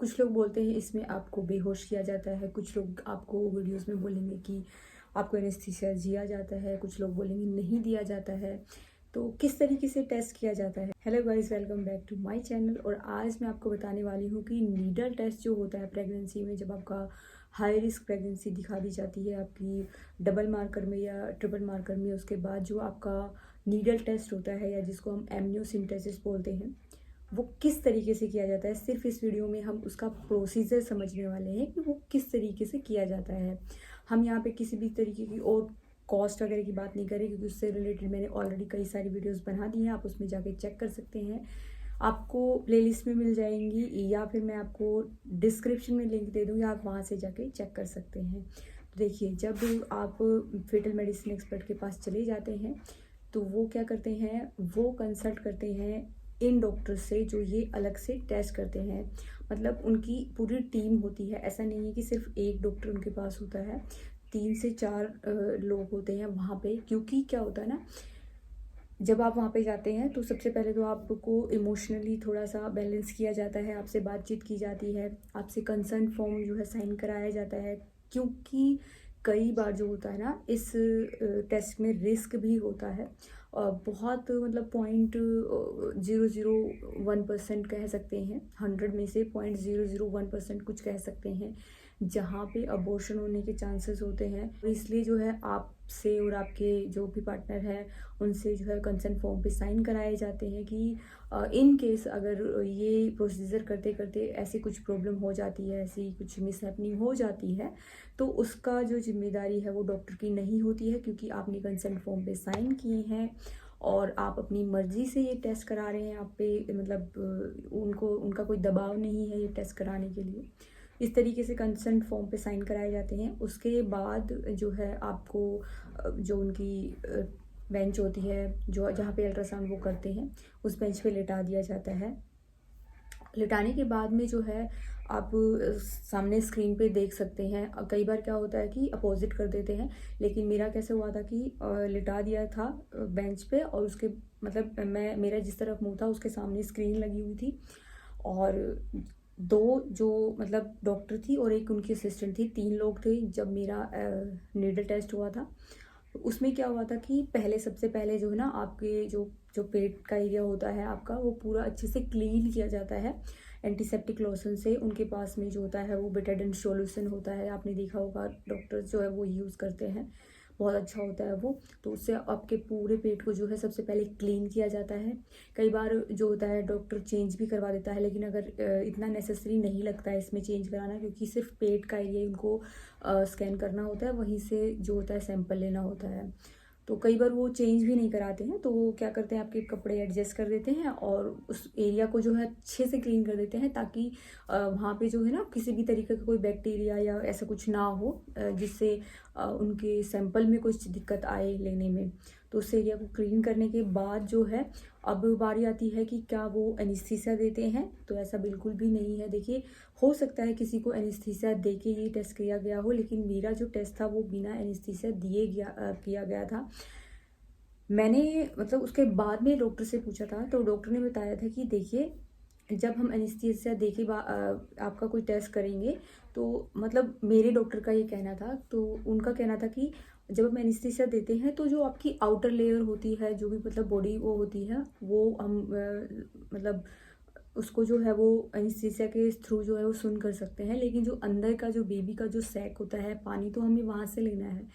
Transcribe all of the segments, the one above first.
कुछ लोग बोलते हैं इसमें आपको बेहोश किया जाता है, कुछ लोग आपको वीडियोस में बोलेंगे कि आपको एनेस्थीसिया दिया जाता है, कुछ लोग बोलेंगे नहीं दिया जाता है। तो किस तरीके से टेस्ट किया जाता है? Hello guys, welcome back to my channel. और आज मैं आपको बताने वाली हूँ कि नीडल टेस्ट जो होता है प्रेगनेंसी में, जब आपका हाई रिस्क प्रेगनेंसी दिखा दी जाती है आपकी डबल मार्कर में या ट्रिपल मार्कर में, उसके बाद जो आपका नीडल टेस्ट होता है या जिसको हम एमनियोसेंटेसिस बोलते हैं, वो किस तरीके से किया जाता है। सिर्फ इस वीडियो में हम उसका प्रोसीजर समझने वाले हैं कि वो किस तरीके से किया जाता है। हम यहाँ पे किसी भी तरीके की और कॉस्ट वगैरह की बात नहीं करें, क्योंकि उससे रिलेटेड मैंने ऑलरेडी कई सारी वीडियोस बना दी हैं, आप उसमें जाके चेक कर सकते हैं। आपको प्लेलिस्ट में मिल जाएंगी या फिर मैं आपको डिस्क्रिप्शन में लिंक दे दूँगी, आप वहाँ से जाके चेक कर सकते हैं। तो देखिए, जब आप फेटल मेडिसिन एक्सपर्ट के पास चले जाते हैं तो वो क्या करते हैं, वो कंसल्ट करते हैं इन डॉक्टर से जो ये अलग से टेस्ट करते हैं। मतलब उनकी पूरी टीम होती है, ऐसा नहीं है कि सिर्फ एक डॉक्टर उनके पास होता है, 3 से 4 लोग होते हैं वहाँ पे। क्योंकि क्या होता है ना, जब आप वहाँ पे जाते हैं तो सबसे पहले तो आपको इमोशनली थोड़ा सा बैलेंस किया जाता है, आपसे बातचीत की जाती है, आपसे कंसर्न फॉर्म जो है साइन कराया जाता है। क्योंकि कई बार जो होता है ना, इस टेस्ट में रिस्क भी होता है। बहुत मतलब 0.001% कह सकते हैं, 100 में से 0.001% कुछ कह सकते हैं जहाँ पे अबॉर्शन होने के चांसेस होते हैं। तो इसलिए जो है आपसे और आपके जो भी पार्टनर है उनसे जो है कंसेंट फॉर्म पे साइन कराए जाते हैं कि इन केस अगर ये प्रोसीजर करते करते ऐसी कुछ प्रॉब्लम हो जाती है, ऐसी कुछ मिसहैपनिंग हो जाती है, तो उसका जो जिम्मेदारी है वो डॉक्टर की नहीं होती है, क्योंकि आपने कंसेंट फॉर्म पे साइन किए हैं और आप अपनी मर्जी से ये टेस्ट करा रहे हैं। आप पे मतलब उनका कोई दबाव नहीं है ये टेस्ट कराने के लिए। इस तरीके से कंसेंट फॉर्म पे साइन कराए जाते हैं। उसके बाद जो है आपको जो उनकी बेंच होती है, जो जहाँ पे अल्ट्रासाउंड वो करते हैं, उस बेंच पे लिटा दिया जाता है। लिटाने के बाद में जो है आप सामने स्क्रीन पे देख सकते हैं। कई बार क्या होता है कि अपोजिट कर देते हैं, लेकिन मेरा कैसे हुआ था कि लिटा दिया था बेंच पे, और उसके मतलब मेरा जिस तरफ मुंह था उसके सामने स्क्रीन लगी हुई थी, और 2 जो मतलब डॉक्टर थी और एक उनकी असिस्टेंट थी, 3 लोग थे जब मेरा नीडल टेस्ट हुआ था। तो उसमें क्या हुआ था कि सबसे पहले जो है ना, आपके जो पेट का एरिया होता है आपका, वो पूरा अच्छे से क्लीन किया जाता है एंटीसेप्टिक लोशन से। उनके पास में जो होता है वो बेटाडिन सॉल्यूशन होता है, आपने देखा होगा डॉक्टर्स जो है वो यूज़ करते हैं, बहुत अच्छा होता है वो। तो उससे आपके पूरे पेट को जो है सबसे पहले क्लीन किया जाता है। कई बार जो होता है डॉक्टर चेंज भी करवा देता है, लेकिन अगर इतना नेसेसरी नहीं लगता है इसमें चेंज कराना, क्योंकि सिर्फ पेट का एरिया उनको स्कैन करना होता है, वहीं से जो होता है सैंपल लेना होता है। तो कई बार वो चेंज भी नहीं कराते हैं, तो वो क्या करते हैं, आपके कपड़े एडजस्ट कर देते हैं और उस एरिया को जो है अच्छे से क्लीन कर देते हैं, ताकि वहाँ पे जो है ना किसी भी तरीके का कोई बैक्टीरिया या ऐसा कुछ ना हो जिससे उनके सैंपल में कुछ दिक्कत आए लेने में। तो उस एरिया को क्लीन करने के बाद जो है, अब बारी आती है कि क्या वो एनेस्थीसिया देते हैं। तो ऐसा बिल्कुल भी नहीं है। देखिए, हो सकता है किसी को एनेस्थीसिया दे के ये टेस्ट किया गया हो, लेकिन मेरा जो टेस्ट था वो बिना एनेस्थीसिया दिए किया गया था। मैंने मतलब उसके बाद में डॉक्टर से पूछा था, तो डॉक्टर ने बताया था कि देखिए, जब हम एनेस्थीसिया दे के आपका कोई टेस्ट करेंगे, तो मतलब मेरे डॉक्टर का ये कहना था, तो उनका कहना था कि जब हम एनेस्थीसिया देते हैं तो जो आपकी आउटर लेयर होती है, जो भी मतलब बॉडी वो होती है, वो हम मतलब उसको जो है वो एनेस्थीसिया के थ्रू जो है वो सुन कर सकते हैं, लेकिन जो अंदर का जो बेबी का जो सैक होता है, पानी तो हमें वहाँ से लेना है।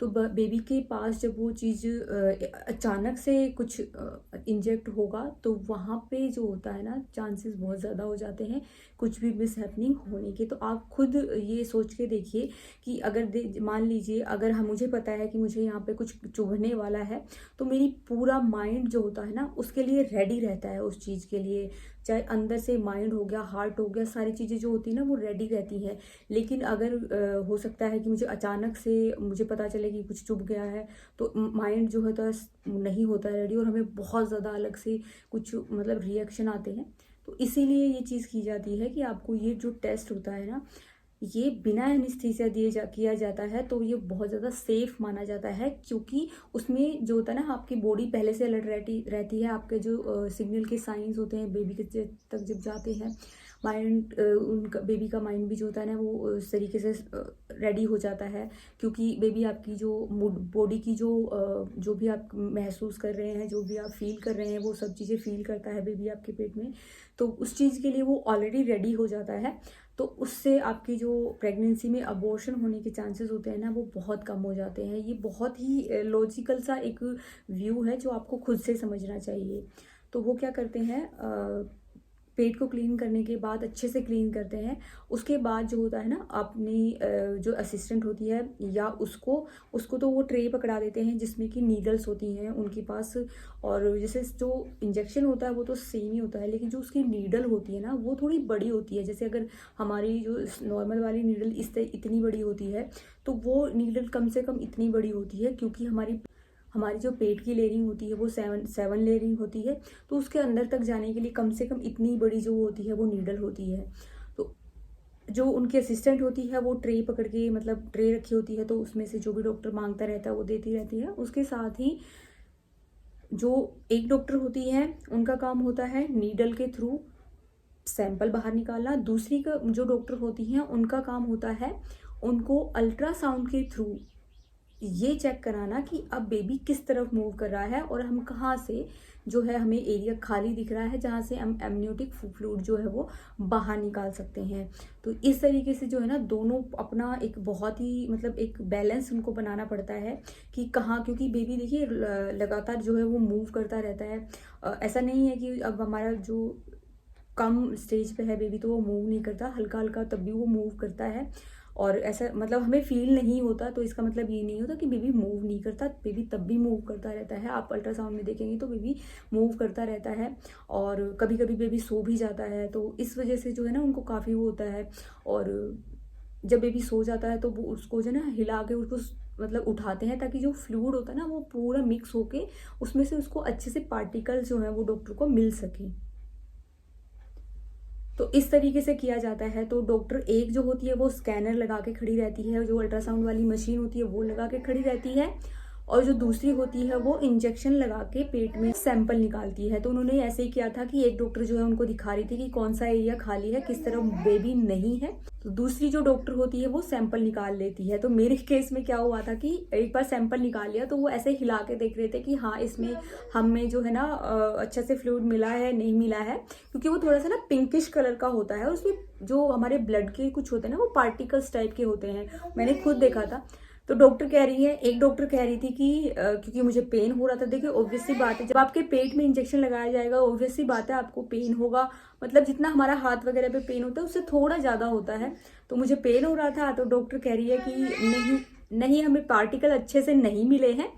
तो बेबी के पास जब वो चीज़ अचानक से कुछ इंजेक्ट होगा, तो वहाँ पे जो होता है ना, चांसेस बहुत ज़्यादा हो जाते हैं कुछ भी मिसहैपनिंग होने के। तो आप खुद ये सोच के देखिए कि अगर मान लीजिए, अगर हम मुझे पता है कि मुझे यहाँ पे कुछ चुभने वाला है, तो मेरी पूरा माइंड जो होता है ना उसके लिए रेडी रहता है उस चीज़ के लिए। चाहे अंदर से माइंड हो गया, हार्ट हो गया, सारी चीज़ें जो होती है ना वो रेडी रहती हैं। लेकिन अगर हो सकता है कि मुझे अचानक से मुझे पता चले कि कुछ चुभ गया है, तो माइंड जो होता है नहीं होता है रेडी, और हमें बहुत ज़्यादा अलग से कुछ मतलब रिएक्शन आते हैं। तो इसीलिए ये चीज़ की जाती है कि आपको ये जो टेस्ट होता है ना, ये बिना एनेस्थीसिया किया जाता है, तो ये बहुत ज़्यादा सेफ माना जाता है। क्योंकि उसमें जो होता है ना, आपकी बॉडी पहले से अलर्ट रहती है। आपके जो सिग्नल के साइंस होते हैं बेबी के तक जब जाते हैं, माइंड, उनका बेबी का माइंड भी जो होता है ना वो उस तरीके से रेडी हो जाता है, क्योंकि बेबी आपकी जो बॉडी की जो भी आप महसूस कर रहे हैं, जो भी आप फील कर रहे हैं, वो सब चीज़ें फील करता है बेबी आपके पेट में। तो उस चीज़ के लिए वो ऑलरेडी रेडी हो जाता है, तो उससे आपकी जो प्रेगनेंसी में अबॉर्शन होने के चांसेस होते हैं ना वो बहुत कम हो जाते हैं। ये बहुत ही लॉजिकल सा एक व्यू है जो आपको खुद से समझना चाहिए। तो वो क्या करते हैं, पेट को क्लीन करने के बाद अच्छे से क्लीन करते हैं। उसके बाद जो होता है ना, अपनी जो असिस्टेंट होती है या उसको तो वो ट्रे पकड़ा देते हैं जिसमें कि नीडल्स होती हैं उनके पास। और जैसे जो इंजेक्शन होता है वो तो सेम ही होता है, लेकिन जो उसकी नीडल होती है ना वो थोड़ी बड़ी होती है। जैसे अगर हमारी जो नॉर्मल वाली नीडल इतनी बड़ी होती है, तो वो नीडल कम से कम इतनी बड़ी होती है, क्योंकि हमारी जो पेट की लेयरिंग होती है वो सेवन लेयरिंग होती है। तो उसके अंदर तक जाने के लिए कम से कम इतनी बड़ी जो होती है वो नीडल होती है। तो जो उनकी असिस्टेंट होती है वो ट्रे पकड़ के, मतलब ट्रे रखी होती है, तो उसमें से जो भी डॉक्टर मांगता रहता है वो देती रहती है। उसके साथ ही जो एक डॉक्टर होती है उनका काम होता है नीडल के थ्रू सैंपल बाहर निकालना। दूसरी का जो डॉक्टर होती हैं उनका काम होता है उनको अल्ट्रासाउंड के थ्रू ये चेक कराना कि अब बेबी किस तरफ मूव कर रहा है, और हम कहाँ से जो है हमें एरिया खाली दिख रहा है जहाँ से हम एमनियोटिक फ्लूइड जो है वो बाहर निकाल सकते हैं। तो इस तरीके से जो है ना दोनों अपना एक बहुत ही मतलब एक बैलेंस उनको बनाना पड़ता है कि कहाँ, क्योंकि बेबी देखिए लगातार जो है वो मूव करता रहता है। ऐसा नहीं है कि अब हमारा जो कम स्टेज पे है बेबी तो वो मूव नहीं करता, हल्का हल्का तब भी वो मूव करता है। और ऐसा मतलब हमें फील नहीं होता, तो इसका मतलब ये नहीं होता कि बेबी मूव नहीं करता, बेबी तब भी मूव करता रहता है। आप अल्ट्रासाउंड में देखेंगे तो बेबी मूव करता रहता है, और कभी कभी बेबी सो भी जाता है। तो इस वजह से जो है ना उनको काफ़ी वो होता है। और जब बेबी सो जाता है तो वो उसको जो है ना हिला के उसको मतलब उठाते हैं, ताकि जो फ्लूइड होता है ना वो पूरा मिक्स होके उसमें से उसको अच्छे से पार्टिकल्स जो है वो डॉक्टर को मिल सके। तो इस तरीके से किया जाता है। तो डॉक्टर एक जो होती है वो स्कैनर लगा के खड़ी रहती है, जो अल्ट्रासाउंड वाली मशीन होती है वो लगा के खड़ी रहती है, और जो दूसरी होती है वो इंजेक्शन लगा के पेट में सैंपल निकालती है। तो उन्होंने ऐसे ही किया था कि एक डॉक्टर जो है उनको दिखा रही थी कि कौन सा एरिया खाली है, किस तरह बेबी नहीं है, तो दूसरी जो डॉक्टर होती है वो सैंपल निकाल लेती है। तो मेरे केस में क्या हुआ था कि एक बार सैंपल निकाल लिया तो वो ऐसे हिला के देख रहे थे कि हाँ इसमें हमें जो है ना अच्छा से फ्लूइड मिला है नहीं मिला है, क्योंकि वो थोड़ा सा ना पिंकिश कलर का होता है, और उसमें जो हमारे ब्लड के कुछ होते हैं ना वो पार्टिकल्स टाइप के होते हैं, मैंने खुद देखा था। तो डॉक्टर कह रही है, एक डॉक्टर कह रही थी कि क्योंकि मुझे पेन हो रहा था। देखिए ऑब्वियस सी बात है, जब आपके पेट में इंजेक्शन लगाया जाएगा ऑब्वियस सी बात है आपको पेन होगा, मतलब जितना हमारा हाथ वगैरह पे पेन होता है उससे थोड़ा ज़्यादा होता है। तो मुझे पेन हो रहा था, तो डॉक्टर कह रही है कि नहीं हमें पार्टिकल अच्छे से नहीं मिले हैं,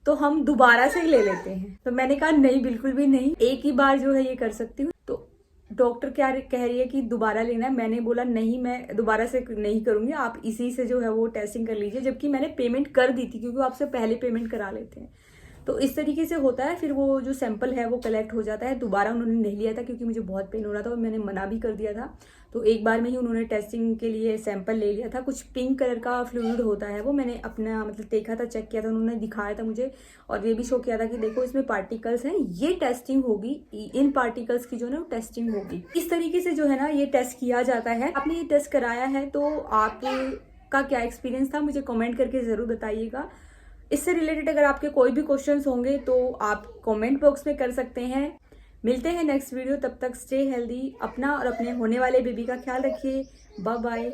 तो हम दोबारा से ले लेते हैं। तो मैंने कहा नहीं, बिल्कुल भी नहीं, एक ही बार जो है ये कर सकती हूँ। तो डॉक्टर क्या कह रही है कि दोबारा लेना है। मैंने बोला नहीं, मैं दोबारा से नहीं करूंगी, आप इसी से जो है वो टेस्टिंग कर लीजिए, जबकि मैंने पेमेंट कर दी थी, क्योंकि वो आपसे पहले पेमेंट करा लेते हैं। तो इस तरीके से होता है। फिर वो जो सैंपल है वो कलेक्ट हो जाता है। दोबारा उन्होंने नहीं लिया था क्योंकि मुझे बहुत पेन हो रहा था और मैंने मना भी कर दिया था। तो एक बार में ही उन्होंने टेस्टिंग के लिए सैंपल ले लिया था। कुछ पिंक कलर का फ्लूइड होता है, वो मैंने अपना मतलब देखा था, चेक किया था, उन्होंने दिखाया था मुझे, और ये भी शो किया था कि देखो इसमें पार्टिकल्स हैं, ये टेस्टिंग होगी, इन पार्टिकल्स की जो है ना टेस्टिंग होगी। इस तरीके से जो है ना ये टेस्ट किया जाता है। आपने ये टेस्ट कराया है तो आपका क्या एक्सपीरियंस था, मुझे कमेंट करके ज़रूर बताइएगा। इससे रिलेटेड अगर आपके कोई भी क्वेश्चंस होंगे तो आप कमेंट बॉक्स में कर सकते हैं। मिलते हैं नेक्स्ट वीडियो, तब तक स्टे हेल्दी, अपना और अपने होने वाले बेबी का ख्याल रखिए। Bye bye.